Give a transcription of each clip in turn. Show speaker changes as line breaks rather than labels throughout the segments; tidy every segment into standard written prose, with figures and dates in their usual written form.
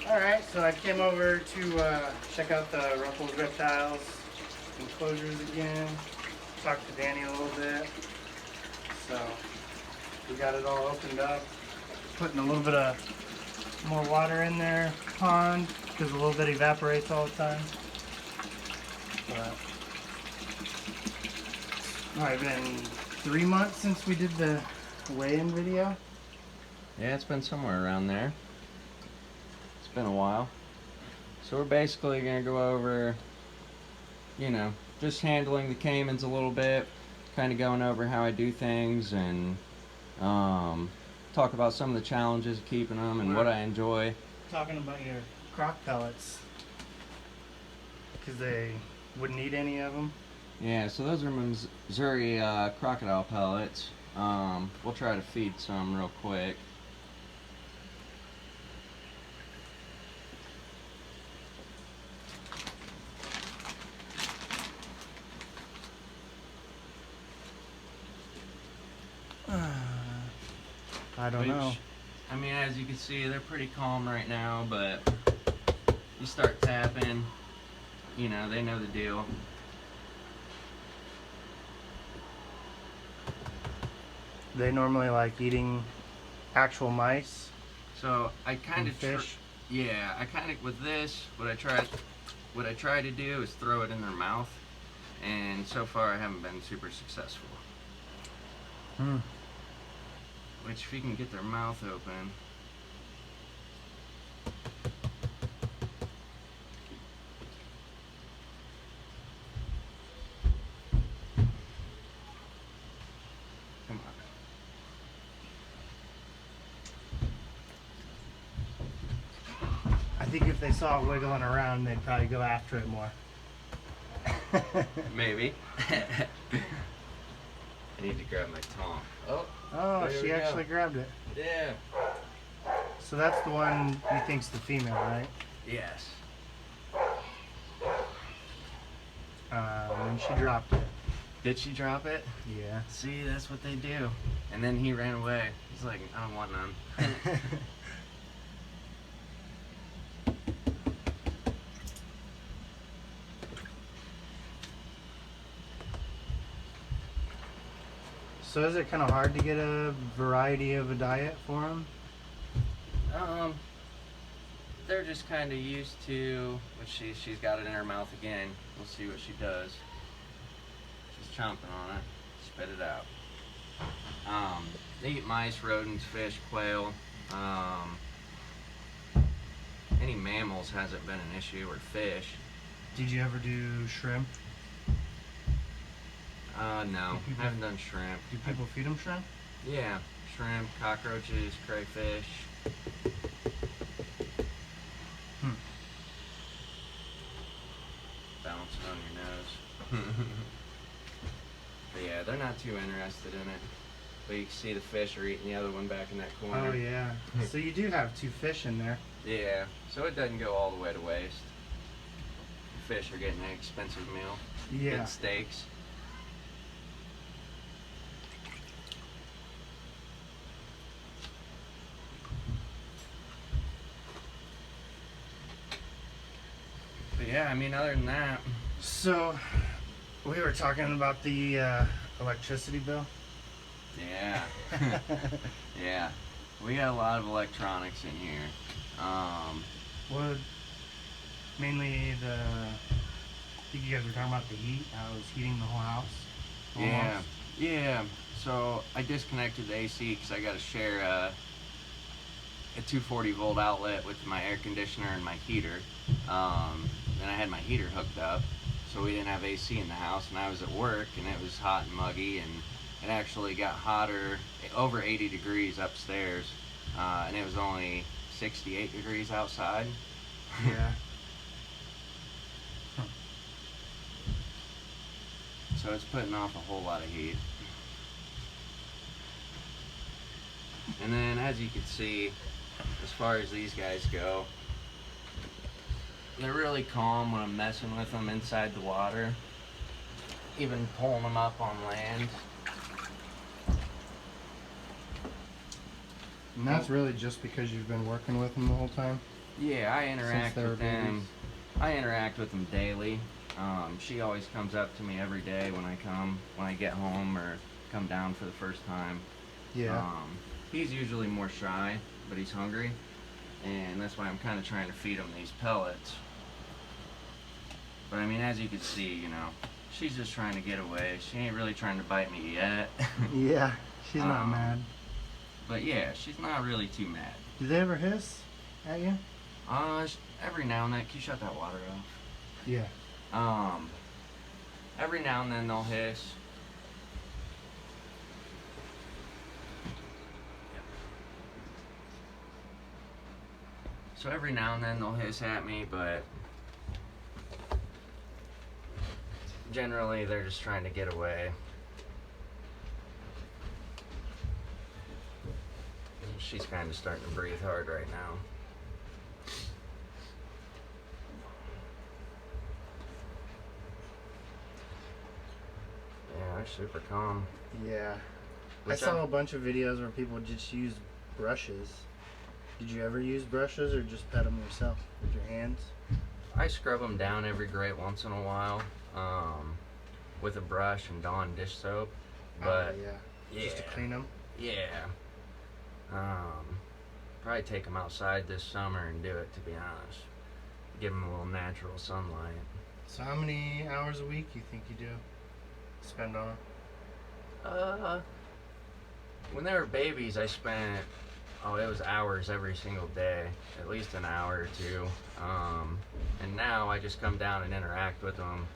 Alright, so I came over to check out the Ruffles Reptiles enclosures again. Talked to Danny a little bit. So we got it all opened up. Putting a little bit of more water in there, pond, because a little bit evaporates all the time. But it's probably been 3 months since we did the weigh-in video.
Yeah, it's been somewhere around there. It's been a while. So we're basically going to go over, just handling the Caimans a little bit, kind of going over how I do things, and talk about some of the challenges of keeping them and what I enjoy.
Talking about your croc pellets, because they wouldn't eat any of them.
Yeah, so those are Missouri crocodile pellets. We'll try to feed some real quick.
I don't know.
I mean, as you can see, they're pretty calm right now, but you start tapping, they know the deal.
They normally like eating actual mice.
So I kind of
fish.
With this, what I try to do is throw it in their mouth, and so far I haven't been super successful. Which, if you can get their mouth open. Come on.
I think if they saw it wiggling around, they'd probably go after it more.
Maybe. I need to grab my tongue.
Oh, she actually grabbed it.
Yeah.
So that's the one you think's the female, right?
Yes.
And she dropped it.
Did she drop it?
Yeah.
See, that's what they do. And then he ran away. He's like, I don't want none.
So is it kind of hard to get a variety of a diet for them?
They're just kind of used to, which she's got it in her mouth again. We'll see what she does. She's chomping on it. Spit it out. They eat mice, rodents, fish, quail. Any mammals hasn't been an issue, or fish.
Did you ever do shrimp?
No, I haven't done shrimp.
Do people feed them shrimp?
Yeah, shrimp, cockroaches, crayfish. Bouncing on your nose. But yeah, they're not too interested in it. But you can see the fish are eating the other one back in that corner.
Oh yeah. So you do have 2 fish in there.
Yeah, so it doesn't go all the way to waste. The fish are getting an expensive meal.
Yeah.
Good steaks. But yeah, I mean, other than that.
So we were talking about the electricity bill.
Yeah. Yeah. We got a lot of electronics in here.
Well, mainly I think you guys were talking about the heat, how it was heating the whole house.
Yeah. Yeah. So I disconnected the AC because I got to share a 240 volt outlet with my air conditioner and my heater. Then I had my heater hooked up, so we didn't have AC in the house, and I was at work and it was hot and muggy, and it actually got hotter, over 80 degrees upstairs, and it was only 68 degrees outside.
Yeah.
So it's putting off a whole lot of heat. And then, as you can see, as far as these guys go, they're really calm when I'm messing with them inside the water, even pulling them up on land.
And that's really just because you've been working with them the whole time?
Yeah, I interact
they were
with them.
babies?
I interact with them daily. She always comes up to me every day when I get home or come down for the first time.
Yeah.
He's usually more shy, but he's hungry, and that's why I'm kind of trying to feed him these pellets. But I mean, as you can see, she's just trying to get away. She ain't really trying to bite me yet.
Yeah, she's not
Um,
mad.
But yeah, she's not really too mad.
Do they ever hiss at you?
Every now and then, can you shut that water off?
Yeah.
Every now and then they'll hiss. So every now and then they'll hiss at me, but generally they're just trying to get away. She's kind of starting to breathe hard right now. Yeah, they're super calm.
Yeah.
Which
I saw a bunch of videos where people just use brushes. Did you ever use brushes or just pet them yourself with your hands?
I scrub them down every great once in a while with a brush and Dawn dish soap. But
yeah. Just to clean them?
Yeah. Probably take them outside this summer and do it, to be honest. Give them a little natural sunlight.
So how many hours a week you think you do spend on them?
When they were babies, I spent, it was hours every single day, at least an hour or two. And now I just come down and interact with them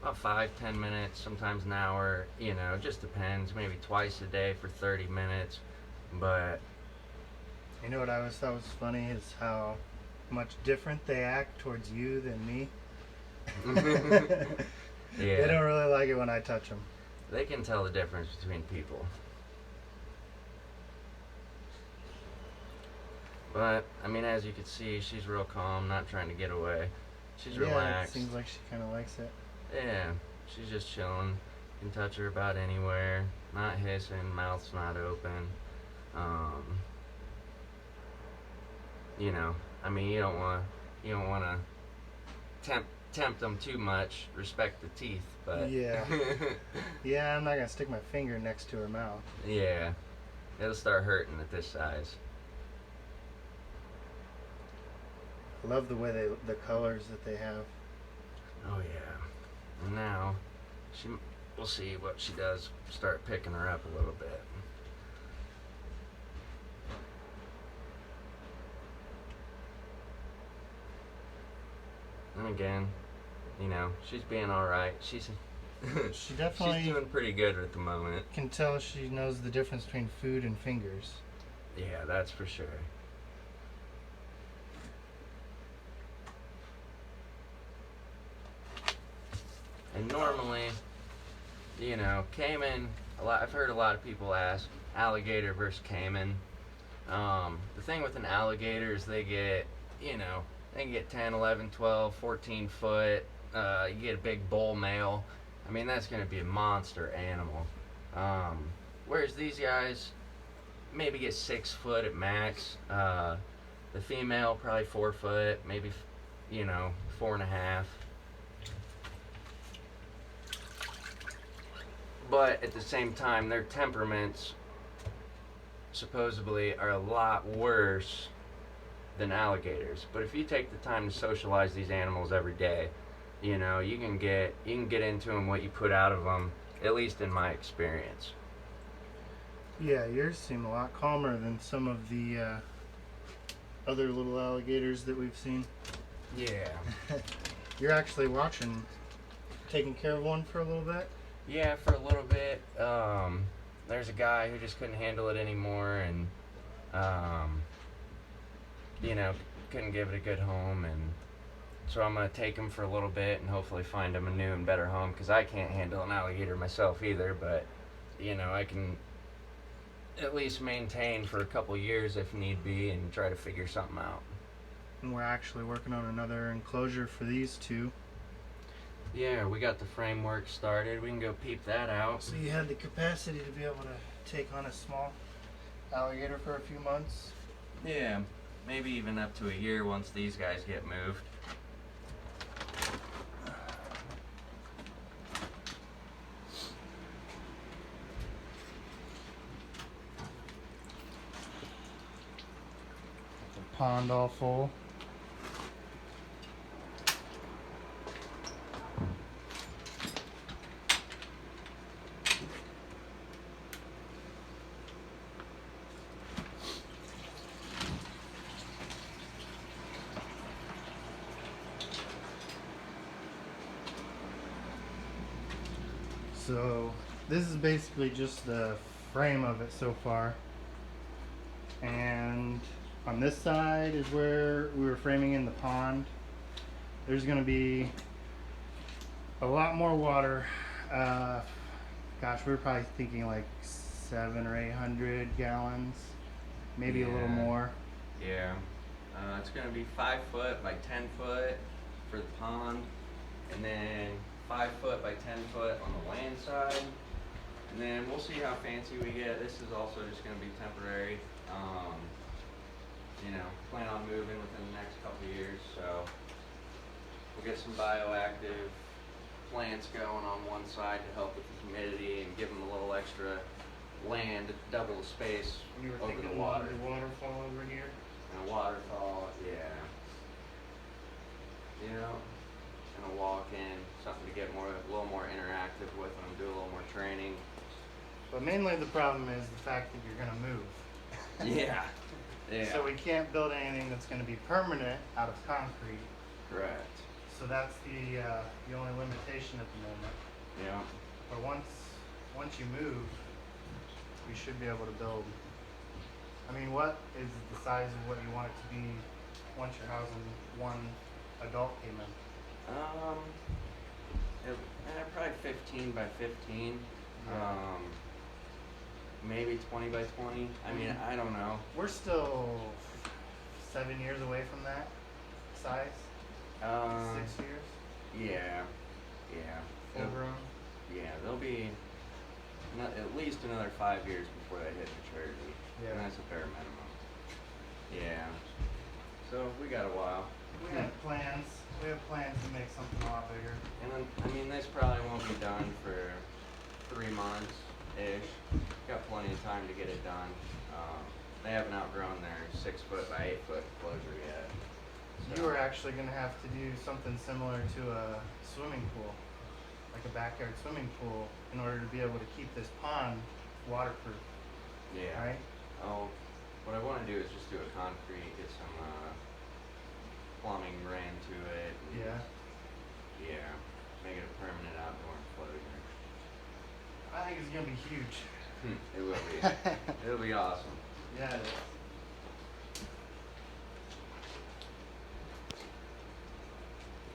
about 5-10 minutes, sometimes an hour, it just depends, maybe twice a day for 30 minutes. But
you know what I always thought was funny is how much different they act towards you than me.
yeah,
They don't really like it when I touch them.
they can tell the difference between people. But I mean, as you can see, she's real calm, not trying to get away. She's relaxed.
It seems like she kind of likes it.
Yeah, she's just chilling. You can touch her about anywhere. Not hissing, mouth's not open. I mean, you don't want to tempt them too much. Respect the teeth, but
yeah, yeah. I'm not gonna stick my finger next to her mouth.
Yeah, it'll start hurting at this size.
I love the way the colors that they have.
Oh yeah. And now, we'll see what she does. Start picking her up a little bit. And again, she's being all right. She's
She definitely
she's doing pretty good at the moment.
can tell she knows the difference between food and fingers.
Yeah, that's for sure. And normally, Caiman, I've heard a lot of people ask, alligator versus Caiman. The thing with an alligator is they get, they can get 10, 11, 12, 14 foot. You get a big bull male. I mean, that's going to be a monster animal. Whereas these guys maybe get 6 foot at max. The female probably 4 foot, maybe, 4.5. But at the same time, their temperaments supposedly are a lot worse than alligators. But if you take the time to socialize these animals every day, you can get into them what you put out of them, at least in my experience.
Yeah, yours seem a lot calmer than some of the other little alligators that we've seen.
Yeah.
You're actually taking care of one for a little bit?
Yeah, for a little bit. There's a guy who just couldn't handle it anymore, and couldn't give it a good home, and so I'm gonna take him for a little bit and hopefully find him a new and better home, because I can't handle an alligator myself either. But I can at least maintain for a couple years if need be and try to figure something out.
And we're actually working on another enclosure for these two.
Yeah, we got the framework started. We can go peep that out.
So you had the capacity to be able to take on a small alligator for a few months?
Yeah. maybe even up to a year once these guys get moved.
The pond all full. So this is basically just the frame of it so far. And on this side is where we were framing in the pond. There's going to be a lot more water. Gosh, we were probably thinking like 700 or 800 gallons, maybe a little
Yeah.
more.
Yeah. It's going to be 5 foot by 10 foot for the pond, and then 5 foot by 10 foot on the land side. And then we'll see how fancy we get. This is also just going to be temporary. You know, plan on moving within the next couple of years, so we'll get some bioactive plants going on one side to help with the humidity and give them a little extra land, double the space
You were
over
thinking
the water.
the waterfall over here?
And a waterfall, yeah. You know, and a walk-in, something to get more, a little more interactive with them, do a little more training.
But mainly the problem is the fact that you're going to move.
Yeah. Yeah.
So we can't build anything that's going to be permanent out of concrete.
Correct.
So that's the only limitation at the moment.
Yeah.
But once you move, you should be able to build. I mean, what is the size of what you want it to be once you're housing one adult Caiman?
Probably 15 by 15. Maybe 20 by 20. I mean, I don't know.
We're still 7 years away from that size. 6 years.
Yeah. Yeah.
Full grown.
Yeah, there'll be at least another 5 years before they hit maturity.
Yeah.
And that's a bare minimum. Yeah. So we got a while.
We have plans. We have plans to make something a lot bigger.
And then, I mean, this probably won't be done for 3 months-ish. Got plenty of time to get it done. They haven't outgrown their 6 foot by 8 foot enclosure yet. So.
You are actually going to have to do something similar to a swimming pool, like a backyard swimming pool, in order to be able to keep this pond waterproof.
Yeah.
Right?
Oh, what I want to do is just do a concrete, get some plumbing ran to it. And,
Yeah.
Yeah. Make it a permanent outdoor enclosure.
I think it's going to be huge.
It will be. It'll be awesome.
Yeah, it is.